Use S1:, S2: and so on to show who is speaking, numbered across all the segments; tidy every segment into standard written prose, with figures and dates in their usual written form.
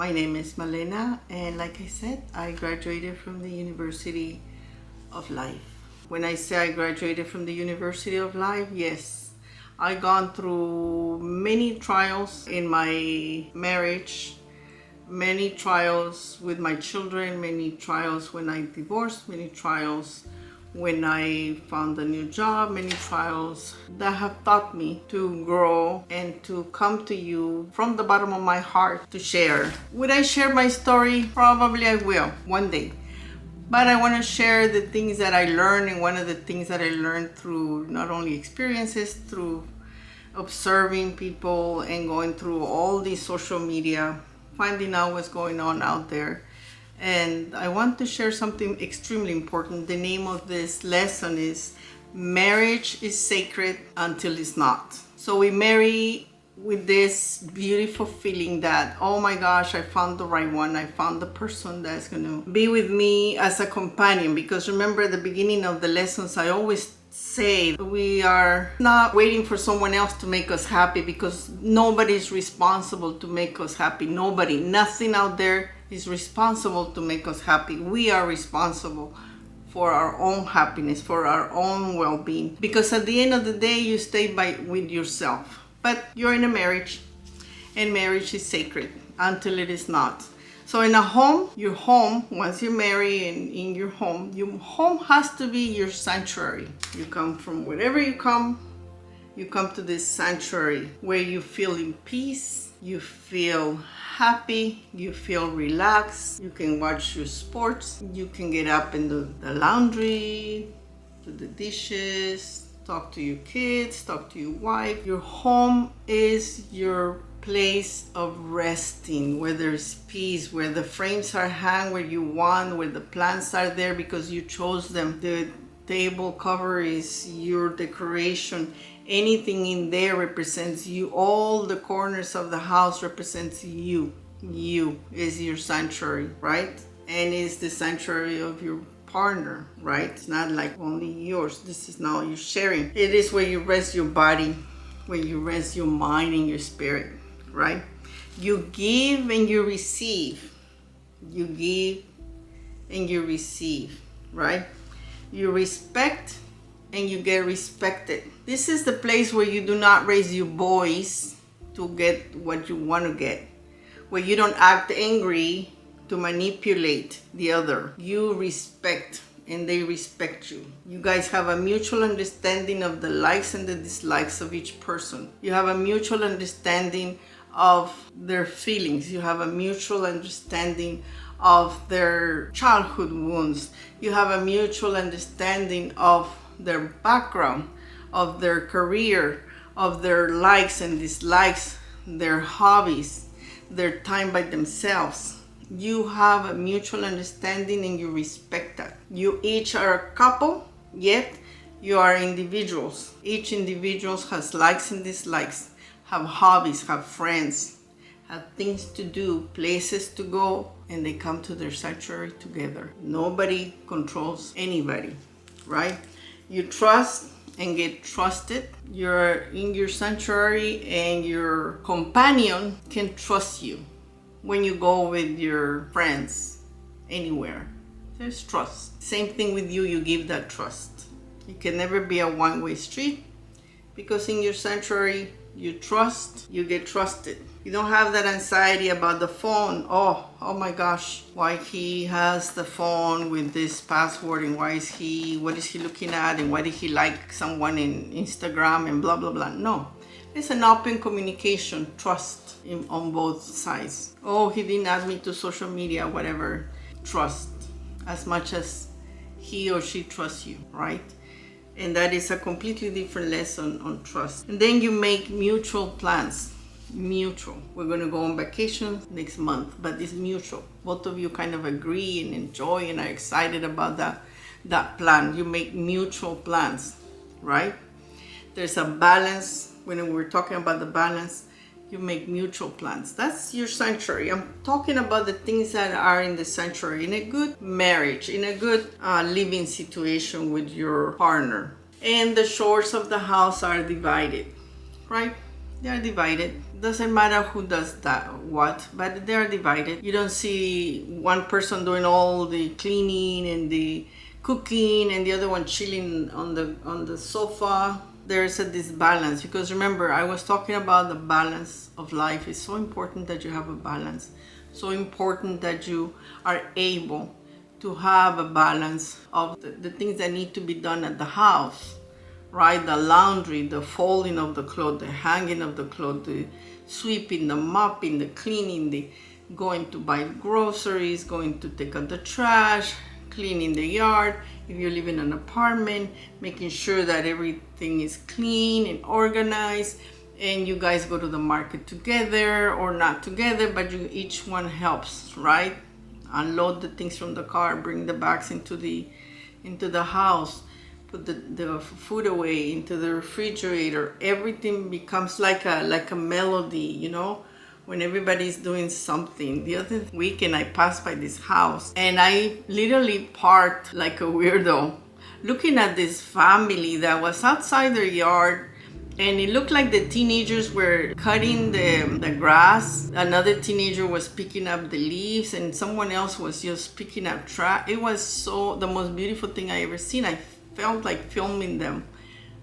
S1: My name is Malena, and like I said, I graduated from the University of Life. When I say I graduated from the University of Life, yes, I've gone through many trials in my marriage, many trials with my children, many trials when I divorced, many trials when I found a new job, many trials that have taught me to grow and to come to you from the bottom of my heart to share. Would I share my story? Probably I will one day. But I want to share the things that I learned, and one of the things that I learned through not only experiences, through observing people and going through all these social media, finding out what's going on out there. And I want to share something extremely important. The name of this lesson is Marriage is Sacred Until It's Not. So we marry with this beautiful feeling that, oh my gosh, I found the right one. I found the person that's going to be with me as a companion. Because remember at the beginning of the lessons, I always say we are not waiting for someone else to make us happy, because nobody is responsible to make us happy. Nobody, nothing out there is responsible to make us happy. We are responsible for our own happiness, for our own well-being, because at the end of the day you stay with yourself. But you're in a marriage, and marriage is sacred until it is not. So in a home, your home, once you marry and in your home has to be your sanctuary. You come from wherever you come to this sanctuary where you feel in peace, you feel happy, you feel relaxed, you can watch your sports, you can get up and do the laundry, do the dishes, talk to your kids, talk to your wife. Your home is your place of resting, where there's peace, where the frames are hung where you want, where the plants are there because you chose them. The table cover is your decoration. Anything in there represents you. All the corners of the house represents you. You is your sanctuary, right? And it's the sanctuary of your partner, right? It's not like only yours. This is now you're sharing. It is where you rest your body, where you rest your mind and your spirit, right? You give and you receive. You give and you receive, right? You respect and you get respected. This is the place where you do not raise your voice to get what you want to get, where you don't act angry to manipulate the other. You respect and they respect you. You guys have a mutual understanding of the likes and the dislikes of each person. You have a mutual understanding of their feelings. You have a mutual understanding of their childhood wounds. You have a mutual understanding of their background, of their career, of their likes and dislikes, their hobbies, their time by themselves. You have a mutual understanding and you respect that. You each are a couple, yet you are individuals. Each individual has likes and dislikes, have hobbies, have friends, have things to do, places to go, and they come to their sanctuary together. Nobody controls anybody, right? You trust and get trusted. You're in your sanctuary and your companion can trust you. When you go with your friends anywhere, there's trust. Same thing with you, you give that trust. It can never be a one-way street, because in your sanctuary, you trust, you get trusted. You don't have that anxiety about the phone. Oh my gosh, why he has the phone with this password, and what is he looking at, and why did he like someone in Instagram and blah, blah, blah. No, it's an open communication, trust on both sides. Oh, he didn't add me to social media, whatever. Trust as much as he or she trusts you, right? And that is a completely different lesson on trust. And then you make mutual plans. Mutual. We're going to go on vacation next month, but it's mutual. Both of you kind of agree and enjoy and are excited about that plan. You make mutual plans, right? There's a balance. When we're talking about the balance, you make mutual plans. That's your sanctuary. I'm talking about the things that are in the sanctuary, in a good marriage, in a good living situation with your partner. And the chores of the house are divided, right? They are divided. Doesn't matter who does that, what, but they are divided. You don't see one person doing all the cleaning and the cooking and the other one chilling on the sofa. There's a disbalance, because remember, I was talking about the balance of life. It's so important that you have a balance. So important that you are able to have a balance of the things that need to be done at the house, right? The laundry, the folding of the clothes, the hanging of the clothes, the sweeping, the mopping, the cleaning, the going to buy groceries, going to take out the trash, cleaning the yard. If you live in an apartment, making sure that everything is clean and organized, and you guys go to the market together or not together, but each one helps, right? Unload the things from the car, bring the bags into the house, put the food away into the refrigerator. Everything becomes like a melody, you know, when everybody's doing something. The other weekend I passed by this house and I literally parked like a weirdo, looking at this family that was outside their yard, and it looked like the teenagers were cutting the grass. Another teenager was picking up the leaves, and someone else was just picking up trash. It was the most beautiful thing I ever seen. I felt like filming them.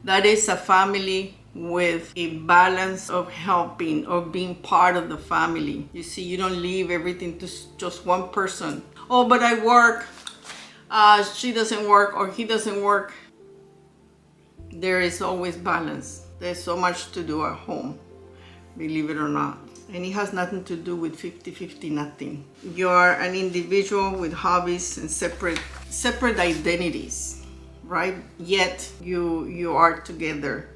S1: That is a family with a balance of helping or being part of the family. You see, you don't leave everything to just one person. Oh, but I work. She doesn't work or he doesn't work. There is always balance. There's so much to do at home, believe it or not. And it has nothing to do with 50-50, nothing. You are an individual with hobbies and separate identities, right? Yet you are together.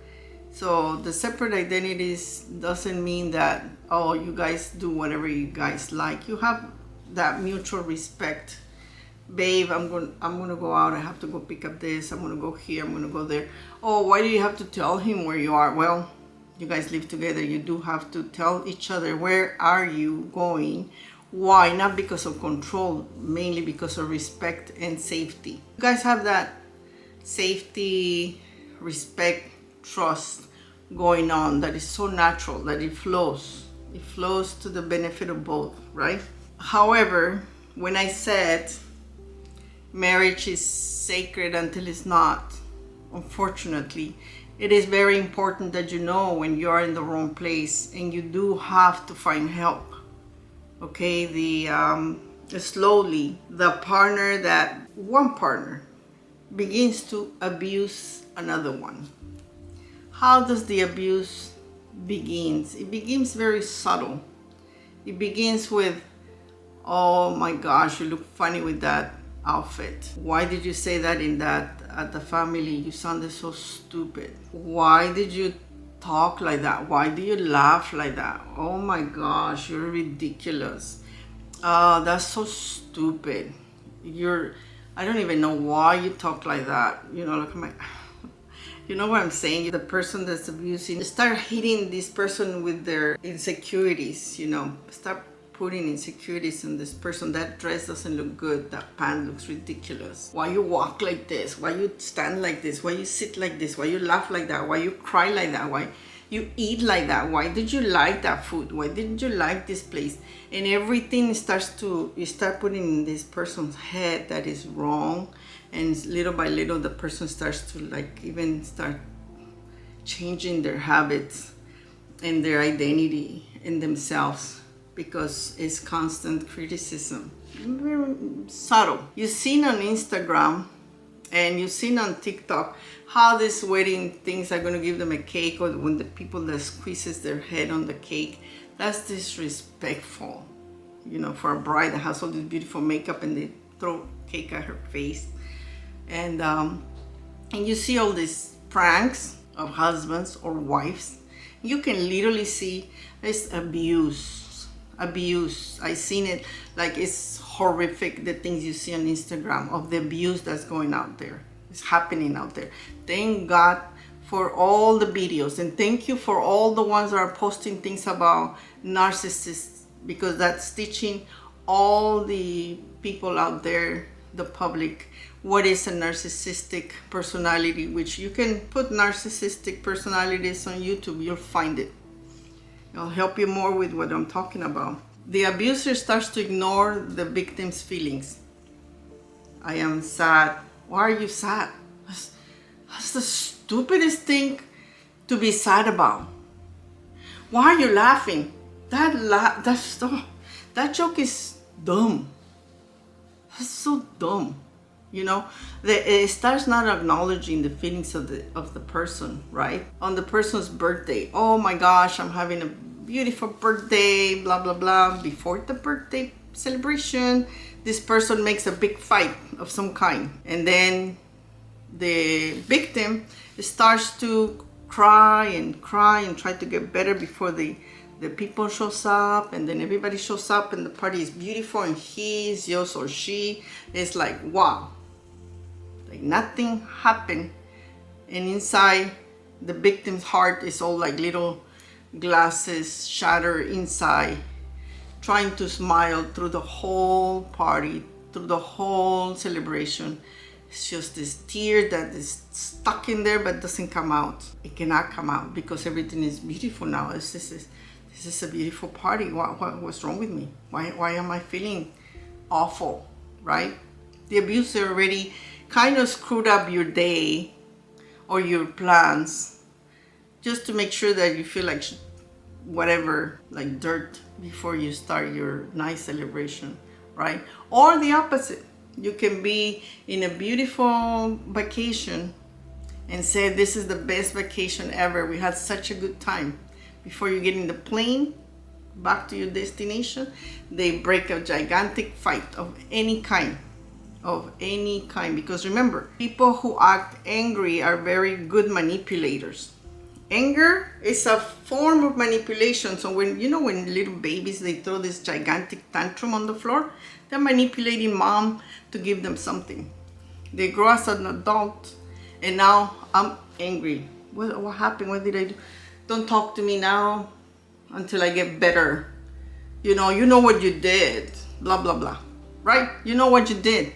S1: So the separate identities doesn't mean that, oh, you guys do whatever you guys like. You have that mutual respect. Babe, I'm gonna go out. I have to go pick up this. I'm gonna go here. I'm gonna go there. Oh, why do you have to tell him where you are? Well, you guys live together. You do have to tell each other, where are you going? Why? Not because of control, mainly because of respect and safety. You guys have that safety, respect, trust going on that is so natural that it flows to the benefit of both, right? However, when I said marriage is sacred until it's not, unfortunately, it is very important that you know when you are in the wrong place, and you do have to find help. Okay, slowly one partner begins to abuse another one. How does the abuse begins? It begins very subtle. It begins with, oh my gosh, you look funny with that outfit. Why did you say that at the family? You sounded so stupid. Why did you talk like that? Why do you laugh like that? Oh my gosh, you're ridiculous. That's so stupid. I don't even know why you talk like that. You know, like you know what I'm saying? The person that's abusing, start hitting this person with their insecurities, you know. Start putting insecurities in this person. That dress doesn't look good. That pant looks ridiculous. Why you walk like this? Why you stand like this? Why you sit like this? Why you laugh like that? Why you cry like that? Why you eat like that? Why did you like that food? Why didn't you like this place? And everything you start putting in this person's head that is wrong. And little by little, the person starts to even start changing their habits and their identity in themselves, because it's constant criticism. Very subtle. You've seen on Instagram and you've seen on TikTok how these wedding things are going to give them a cake, or when the people that squeezes their head on the cake. That's disrespectful, you know, for a bride that has all this beautiful makeup and they throw cake at her face. And you see all these pranks of husbands or wives. You can literally see it's abuse. I seen it, like, it's horrific, the things you see on Instagram of the abuse that's going out there. It's happening out there. Thank God for all the videos, and thank you for all the ones that are posting things about narcissists, because that's teaching all the people out there, the public, what is a narcissistic personality, which you can put narcissistic personalities on YouTube, you'll find it. I'll help you more with what I'm talking about. The abuser starts to ignore the victim's feelings. I am sad. Why are you sad? That's the stupidest thing to be sad about. Why are you laughing? That joke is dumb. That's so dumb. It starts not acknowledging the feelings of the person, right? On the person's birthday, oh my gosh, I'm having a beautiful birthday, blah blah blah. Before the birthday celebration, this person makes a big fight of some kind, and then the victim starts to cry and try to get better before the people shows up, and then everybody shows up and the party is beautiful, and he is yours or she is like, wow, like nothing happened. And inside the victim's heart is all like little glasses shattered inside, trying to smile through the whole party, through the whole celebration. It's just this tear that is stuck in there but doesn't come out. It cannot come out because everything is beautiful now. This is a beautiful party. What's wrong with me? Why am I feeling awful, right? The abuser already kind of screwed up your day or your plans just to make sure that you feel like whatever, like dirt before you start your nice celebration, right? Or the opposite. You can be in a beautiful vacation and say, this is the best vacation ever. We had such a good time. Before you get in the plane back to your destination, they break a gigantic fight of any kind. Because remember, people who act angry are very good manipulators. Anger is a form of manipulation. So when little babies, they throw this gigantic tantrum on the floor, they're manipulating mom to give them something. They grow as an adult, and now I'm angry. What happened? What did I do? Don't talk to me now until I get better. You know what you did. Blah, blah, blah. Right? You know what you did.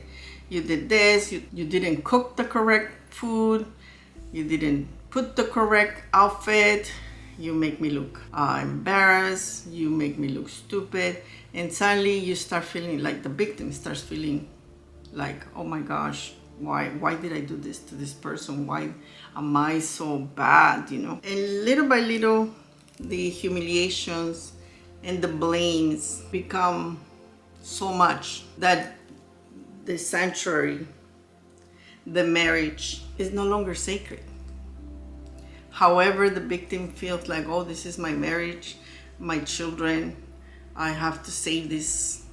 S1: You did this. You didn't cook the correct food. You didn't put the correct outfit. You make me look embarrassed. You make me look stupid. And suddenly you start feeling like the victim starts feeling like, oh my gosh, why did I do this to this person? Why am I so bad? And little by little, the humiliations and the blames become so much that the sanctuary, the marriage, is no longer sacred. However, the victim feels like, oh, this is my marriage, my children, I have to save this,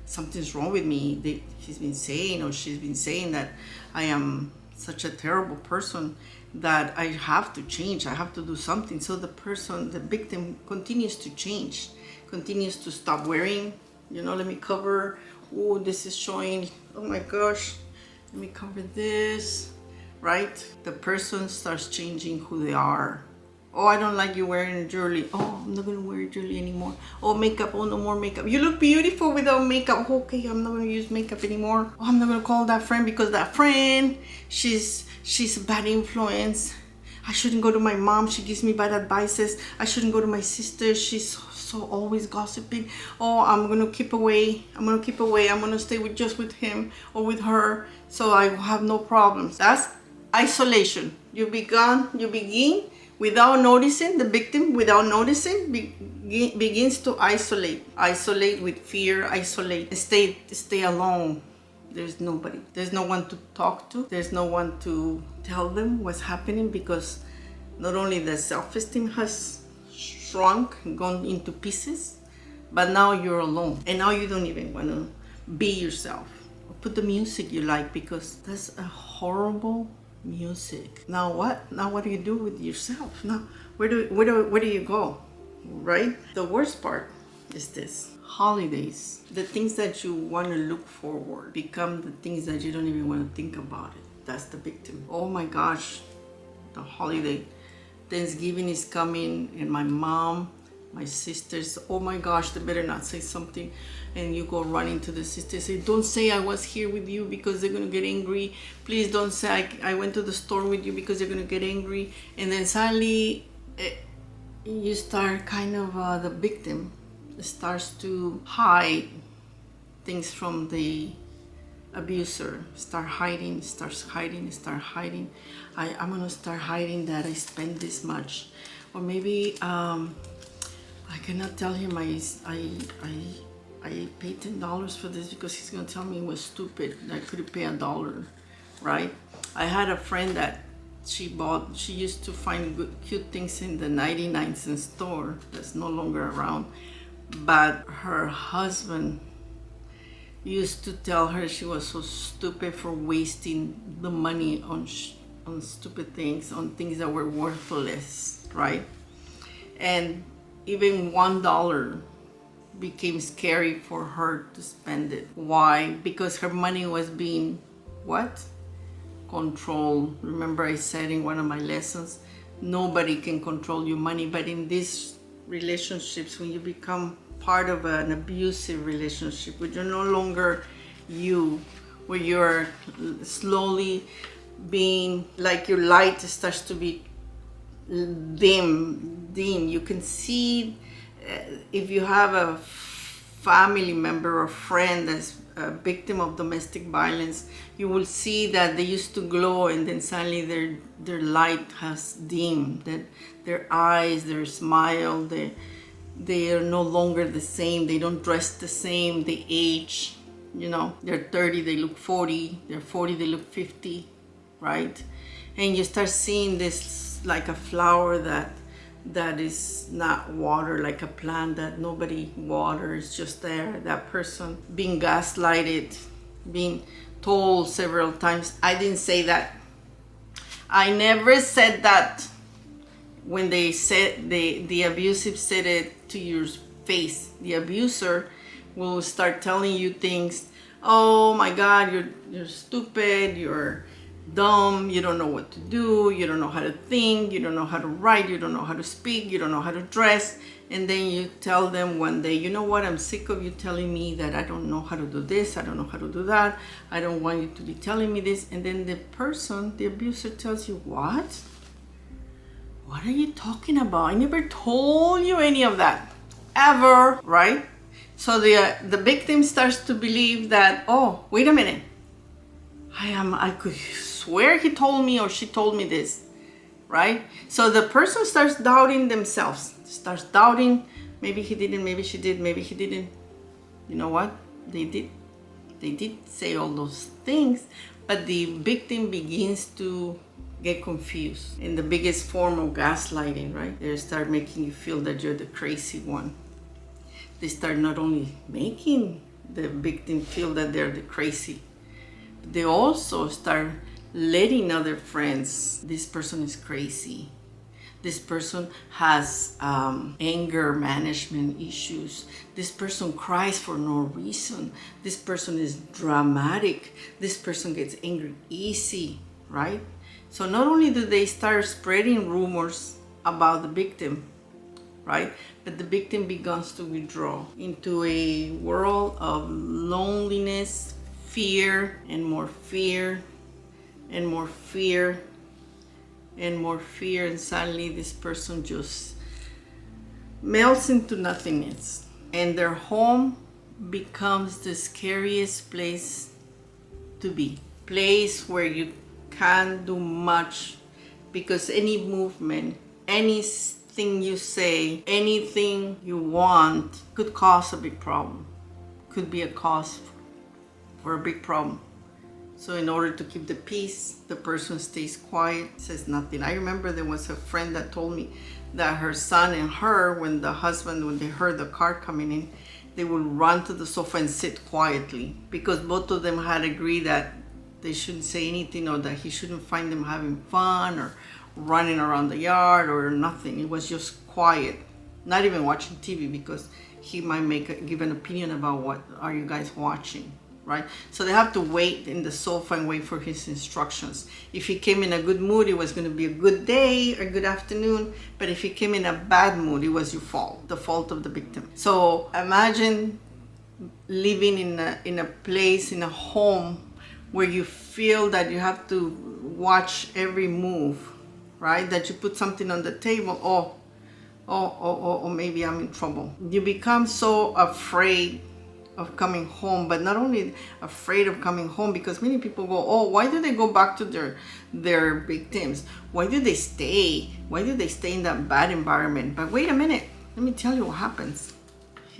S1: something's wrong with me. He's been saying, or she's been saying, that I am such a terrible person that I have to change, I have to do something. So the victim continues to change, continues to stop wearing, let me cover, oh, this is showing, oh my gosh, let me cover this, right? The person starts changing who they are. Oh, I don't like you wearing jewelry. Oh, I'm not going to wear jewelry anymore. Oh, makeup. Oh, no more makeup. You look beautiful without makeup. Okay, I'm not going to use makeup anymore. Oh, I'm not going to call that friend because that friend, she's a bad influence. I shouldn't go to my mom. She gives me bad advices. I shouldn't go to my sister. She's so always gossiping. Oh, I'm going to keep away. I'm going to stay just with him or with her so I have no problems. That's isolation. You begin without noticing, the victim, begins to isolate with fear, stay alone. There's nobody, there's no one to talk to, there's no one to tell them what's happening, because not only the self-esteem has shrunk and gone into pieces, but now you're alone, and now you don't even want to be yourself or put the music you like, because that's a horrible music. Now what do you do with yourself? Now where do you go, right? The worst part is this: holidays, the things that you want to look forward become the things that you don't even want to think about it. That's the victim. Oh my gosh, the holiday, Thanksgiving is coming, and my mom, my sisters, oh my gosh, they better not say something. And you go running to the sisters, say, don't say I was here with you because they're going to get angry. Please don't say I went to the store with you because they're going to get angry. And then suddenly, you start kind of, the victim starts to hide things from the abuser. Starts hiding. I'm gonna start hiding that I spend this much, or maybe I cannot tell him I paid $10 for this because he's gonna tell me it was stupid. I couldn't pay $1, right? I had a friend that she used to find good, cute things in the 99-cent store that's no longer around, but her husband used to tell her she was so stupid for wasting the money on stupid things, on things that were worthless, right? And even $1 became scary for her to spend it. Why? Because her money was being what? Controlled. Remember I said in one of my lessons, nobody can control your money, but in these relationships, when you become part of an abusive relationship, where you're no longer you, where you're slowly being like your light starts to be dim. You can see, if you have a family member or friend that's a victim of domestic violence, you will see that they used to glow and then suddenly their light has dimmed, that their eyes, their smile, they are no longer the same. They don't dress the same. They age. They're 30, they look 40. They're 40, they look 50, right? And you start seeing this like a flower that is not watered, like a plant that nobody waters, just there. That person being gaslighted, being told several times, I didn't say that. I never said that. When they said, the abusive said it to your face, the abuser will start telling you things. Oh my God, you're stupid, you're dumb, you don't know what to do, you don't know how to think, you don't know how to write, you don't know how to speak, you don't know how to dress. And then you tell them one day, you know what, I'm sick of you telling me that I don't know how to do this, I don't know how to do that, I don't want you to be telling me this. And then the person, the abuser, tells you, what are you talking about? I never told you any of that, ever, right? So the victim starts to believe that, oh, wait a minute, I could swear he told me or she told me this, right? So the person starts doubting themselves, starts doubting, maybe he didn't, maybe she did, maybe he didn't. You know what? They did say all those things, but the victim begins to get confused. In the biggest form of gaslighting, right? They start making you feel that you're the crazy one. They start not only making the victim feel that they're the crazy, but they also start letting other friends, this person is crazy. This person has anger management issues. This person cries for no reason. This person is dramatic. This person gets angry easy, right? So not only do they start spreading rumors about the victim, right? But the victim begins to withdraw into a world of loneliness, fear, and more fear, and more fear, and more fear. And suddenly this person just melts into nothingness. And their home becomes the scariest place to be. Place where you can't do much, because any movement, anything you say, anything you want could cause a big problem, could be a cause for a big problem. So in order to keep the peace, the person stays quiet, says nothing. I remember there was a friend that told me that her son and her, when they heard the car coming in, they would run to the sofa and sit quietly, because both of them had agreed that they shouldn't say anything, or that he shouldn't find them having fun or running around the yard or nothing. It was just quiet, not even watching TV, because he might give an opinion about what are you guys watching, right? So they have to wait in the sofa and wait for his instructions. If he came in a good mood, it was going to be a good day or good afternoon. But if he came in a bad mood, it was your fault, the fault of the victim. So imagine living in a place, in a home, where you feel that you have to watch every move, right? That you put something on the table, or maybe I'm in trouble. You become so afraid of coming home, but not only afraid of coming home, because many people go, oh, why do they go back to their victims? Why do they stay? Why do they stay in that bad environment? But wait a minute, let me tell you what happens.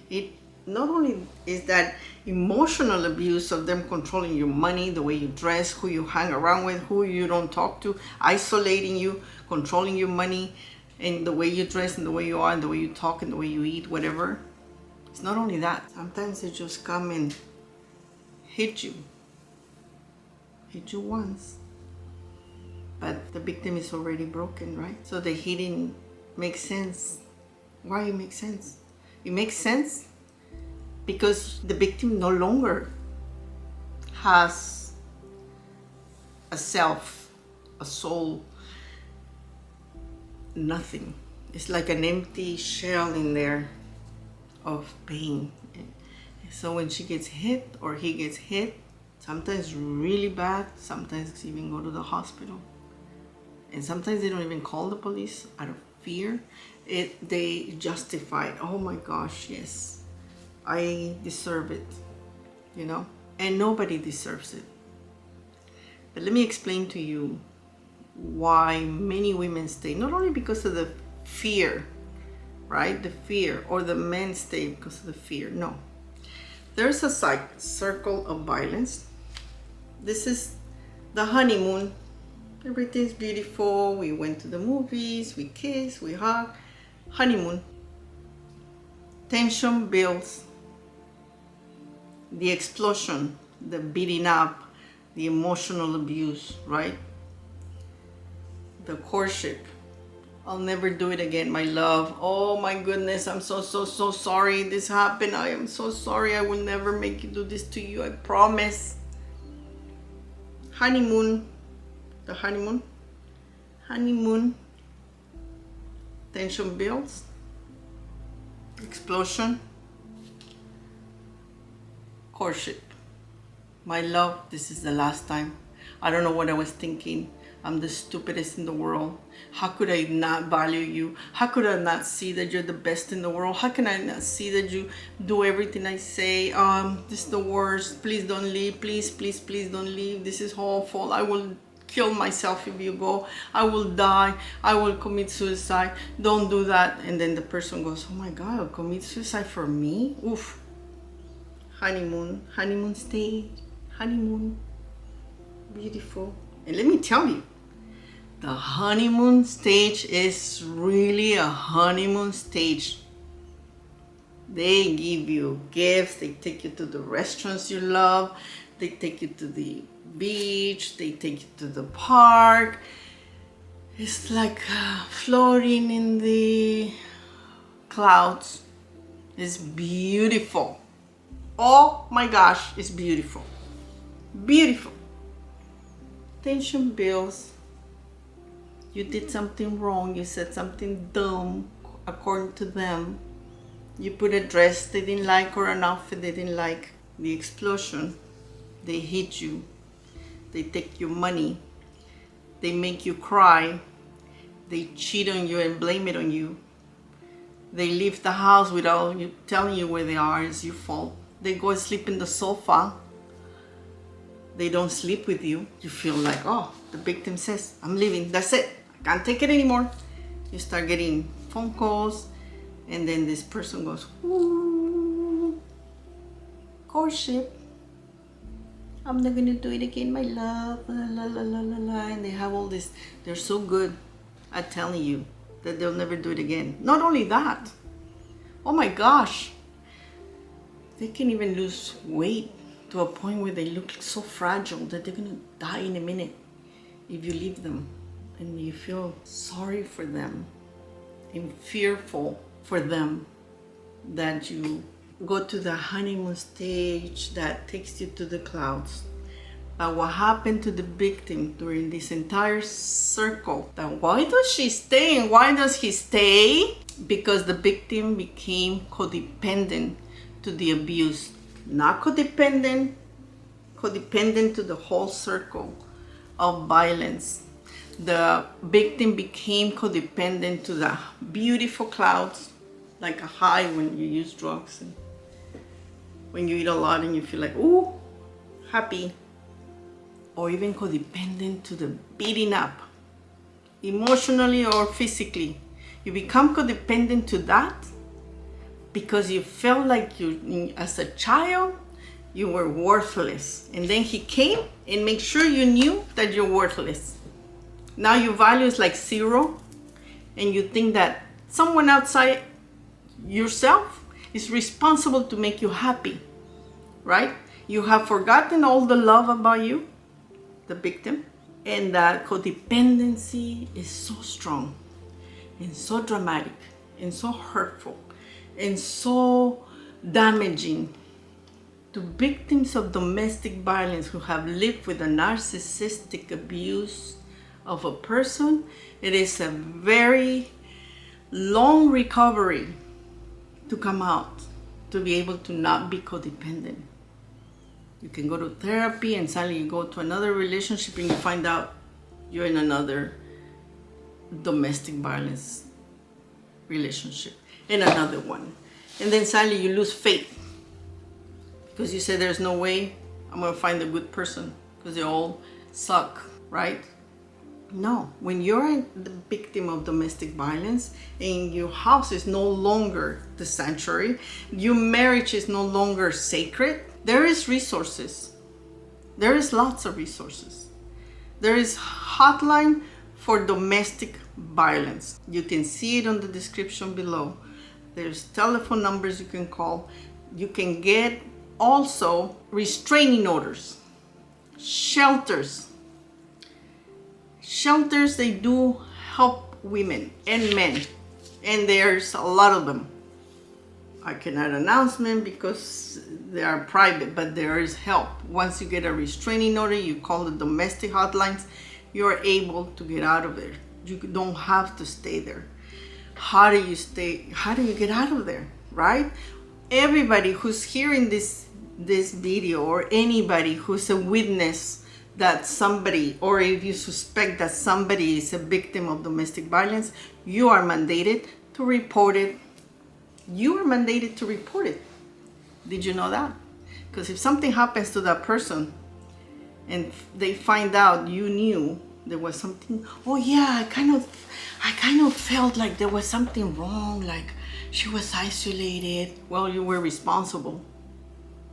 S1: It not only is that emotional abuse of them controlling your money, the way you dress, who you hang around with, who you don't talk to, isolating you, controlling your money, and the way you dress and the way you are and the way you talk and the way you eat, whatever. It's not only that. Sometimes they just come and hit you once, but the victim is already broken, right? So the hitting makes sense. Why it makes sense? It makes sense because the victim no longer has a self, a soul, nothing. It's like an empty shell in there of pain. So when she gets hit or he gets hit, sometimes really bad, sometimes even go to the hospital. And sometimes they don't even call the police out of fear. They justify, oh my gosh, yes, I deserve it, you know? And nobody deserves it. But let me explain to you why many women stay, not only because of the fear, right? The fear, or the men stay because of the fear. No. There's a circle of violence. This is the honeymoon. Everything's beautiful. We went to the movies, we kissed, we hugged. Honeymoon. Tension builds. The explosion, the beating up, the emotional abuse, right? The courtship. I'll never do it again, my love. Oh my goodness, I'm so sorry this happened. I am so sorry. I will never make you do this to you, I promise. Honeymoon. The honeymoon. Honeymoon. Tension builds. Explosion. Courtship. My love, this is the last time. I don't know what I was thinking. I'm the stupidest in the world. How could I not value you? How could I not see that you're the best in the world? How can I not see that you do everything I say? This is the worst. Please don't leave. Please don't leave. This is awful. I will kill myself if you go. I will die. I will commit suicide. Don't do that. And then the person goes, oh my God, I'll commit suicide for me? Oof. Honeymoon. Honeymoon stage. Honeymoon. Beautiful. And let me tell you, the honeymoon stage is really a honeymoon stage. They give you gifts, they take you to the restaurants you love, they take you to the beach, they take you to the park. It's like floating in the clouds. It's beautiful. Oh my gosh, it's beautiful. Beautiful. Tension builds. You did something wrong. You said something dumb according to them. You put a dress they didn't like or an outfit they didn't like. The explosion. They hit you. They take your money. They make you cry. They cheat on you and blame it on you. They leave the house without you telling you where they are. It's your fault. They go and sleep in the sofa. They don't sleep with you. You feel like, oh, the victim says, I'm leaving. That's it. I can't take it anymore. You start getting phone calls. And then this person goes, ooh, courtship. I'm not going to do it again, my love. La, la, la, la, la, la. And they have all this. They're so good at telling you that they'll never do it again. Not only that. Oh my gosh. They can even lose weight to a point where they look so fragile that they're gonna die in a minute if you leave them. And you feel sorry for them and fearful for them that you go to the honeymoon stage that takes you to the clouds. But what happened to the victim during this entire circle? That why does she stay and why does he stay? Because the victim became codependent to the abuse. Not codependent to the whole circle of violence. The victim became codependent to the beautiful clouds, like a high when you use drugs and when you eat a lot and you feel like, ooh, happy. Or even codependent to the beating up, emotionally or physically. You become codependent to that because you felt like you, as a child, you were worthless. And then he came and made sure you knew that you're worthless. Now your value is like zero, and you think that someone outside yourself is responsible to make you happy, right? You have forgotten all the love about you, the victim, and that codependency is so strong and so dramatic and so hurtful and so damaging to victims of domestic violence who have lived with a narcissistic abuse of a person. It is a very long recovery to come out, to be able to not be codependent. You can go to therapy and suddenly you go to another relationship and you find out you're in another domestic violence relationship and another one. And then suddenly you lose faith because you say there's no way I'm gonna find a good person because they all suck, right? No, when you're the victim of domestic violence and your house is no longer the sanctuary, your marriage is no longer sacred, there is resources. There is lots of resources. There is hotline for domestic violence. You can see it on the description below. There's telephone numbers you can call. You can get also restraining orders, shelters. Shelters, they do help women and men, and there's a lot of them. I cannot announce them because they are private, but there is help. Once you get a restraining order, you call the domestic hotlines, you're able to get out of there. You don't have to stay there. How do you stay? How do you get out of there, right? Everybody who's hearing this video, or anybody who's a witness that somebody, or if you suspect that somebody is a victim of domestic violence, you are mandated to report it. You are mandated to report it. Did you know that? Because if something happens to that person and they find out you knew there was something, oh yeah, I kind of felt like there was something wrong, like she was isolated. Well, you were responsible.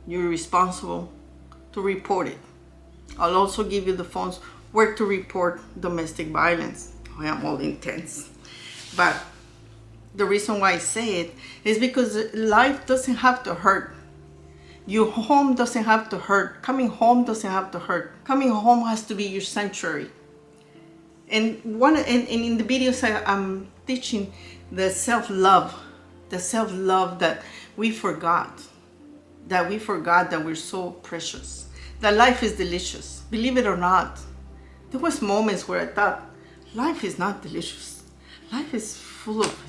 S1: You're responsible to report it. I'll also give you the phones where to report domestic violence. Oh, I'm all intense. But the reason why I say it is because life doesn't have to hurt. Your home doesn't have to hurt. Coming home doesn't have to hurt. Coming home has to be your sanctuary. And in the videos I'm teaching the self-love that we forgot. That we're so precious. That life is delicious. Believe it or not, there was moments where I thought, life is not delicious. Life is full of,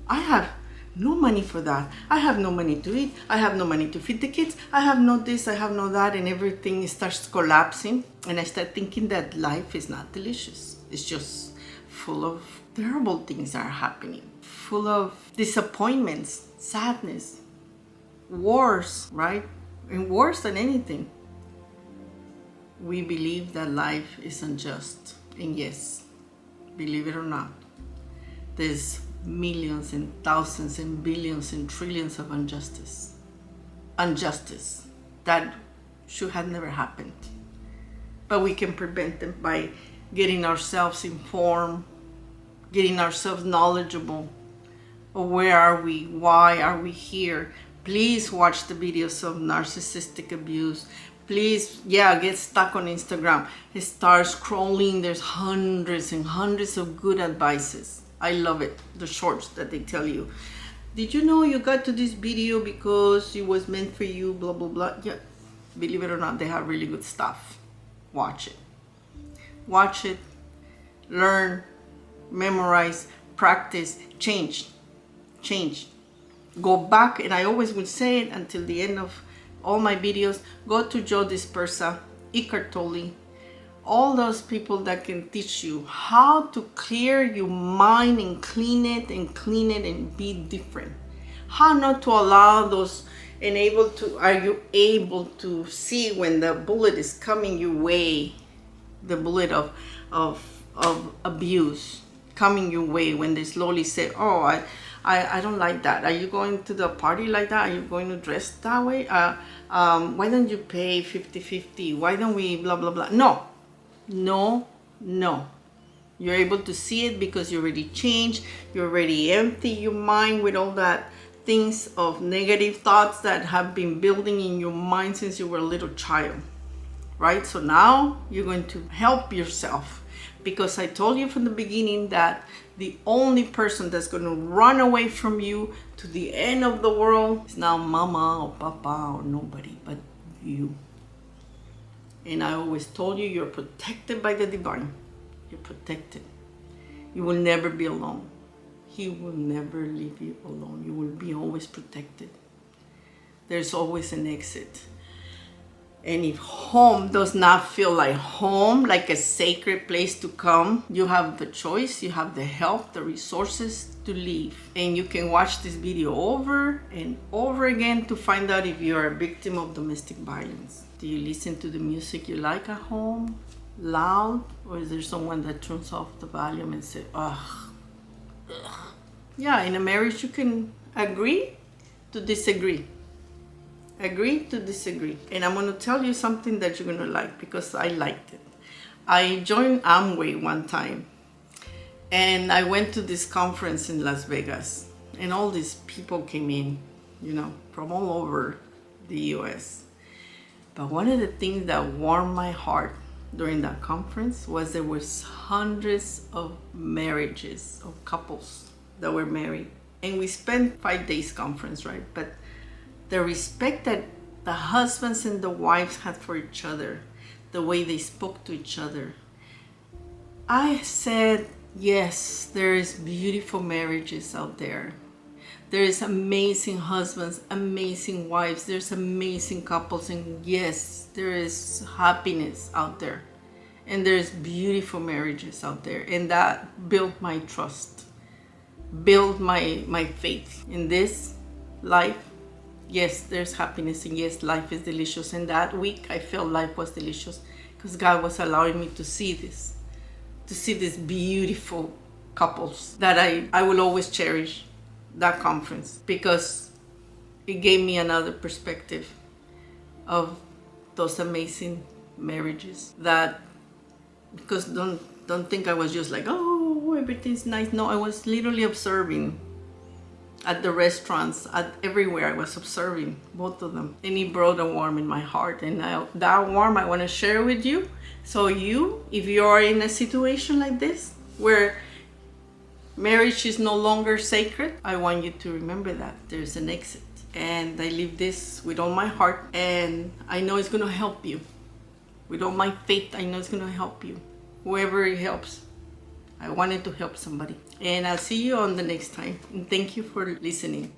S1: I have no money for that. I have no money to eat. I have no money to feed the kids. I have no this, I have no that, and everything starts collapsing. And I start thinking that life is not delicious. It's just full of terrible things that are happening. Full of disappointments, sadness, wars, right? And worse than anything, we believe that life is unjust. And yes, believe it or not, there's millions and thousands and billions and trillions of injustice that should have never happened. But we can prevent them by getting ourselves informed, getting ourselves knowledgeable of where are we, why are we here. Please watch the videos of narcissistic abuse. Please, get stuck on Instagram. Start scrolling. There's hundreds and hundreds of good advices. I love it. The shorts that they tell you. Did you know you got to this video because it was meant for you, blah, blah, blah. Yeah, believe it or not, they have really good stuff. Watch it. Watch it. Learn. Memorize. Practice. Change. Go back, and I always would say it until the end of all my videos. Go to Joe Dispersa, Eckhart Tolle, all those people that can teach you how to clear your mind and clean it and be different. How not to allow those, and are you able to see when the bullet is coming your way, the bullet of abuse coming your way, when they slowly say, oh, I don't like that. Are you going to the party like that? Are you going to dress that way? Why don't you pay 50-50? Why don't we blah, blah, blah? No. You're able to see it because you already changed. You already empty your mind with all that things of negative thoughts that have been building in your mind since you were a little child, right? So now you're going to help yourself, because I told you from the beginning that the only person that's going to run away from you to the end of the world is now mama or papa or nobody but you. And I always told you, you're protected by the divine. You're protected. You will never be alone. He will never leave you alone. You will be always protected. There's always an exit. And if home does not feel like home, like a sacred place to come, you have the choice, you have the help, the resources to leave. And you can watch this video over and over again to find out if you're a victim of domestic violence. Do you listen to the music you like at home, loud? Or is there someone that turns off the volume and says, ugh? Yeah, in a marriage you can agree to disagree. Agree to disagree. And I'm going to tell you something that you're going to like, because I liked it. I joined Amway one time, and I went to this conference in Las Vegas, and all these people came in, from all over the US. But one of the things that warmed my heart during that conference was there was hundreds of marriages of couples that were married. And we spent 5 days conference, right? But the respect that the husbands and the wives had for each other, the way they spoke to each other. I said, yes, there is beautiful marriages out there. There is amazing husbands, amazing wives, there's amazing couples, and yes, there is happiness out there. And there's beautiful marriages out there. And that built my trust, built my faith in this life. Yes, there's happiness, and yes, life is delicious. And that week I felt life was delicious because God was allowing me to see these beautiful couples that I will always cherish that conference, because it gave me another perspective of those amazing marriages. That, because don't think I was just like, oh, everything's nice. No, I was literally observing. At the restaurants, everywhere, I was observing both of them. And it brought a warmth in my heart. And that warmth I want to share with you. So if you are in a situation like this, where marriage is no longer sacred, I want you to remember that there's an exit. And I leave this with all my heart. And I know it's going to help you. With all my faith, I know it's going to help you. Whoever it helps. I wanted to help somebody. And I'll see you on the next time. And thank you for listening.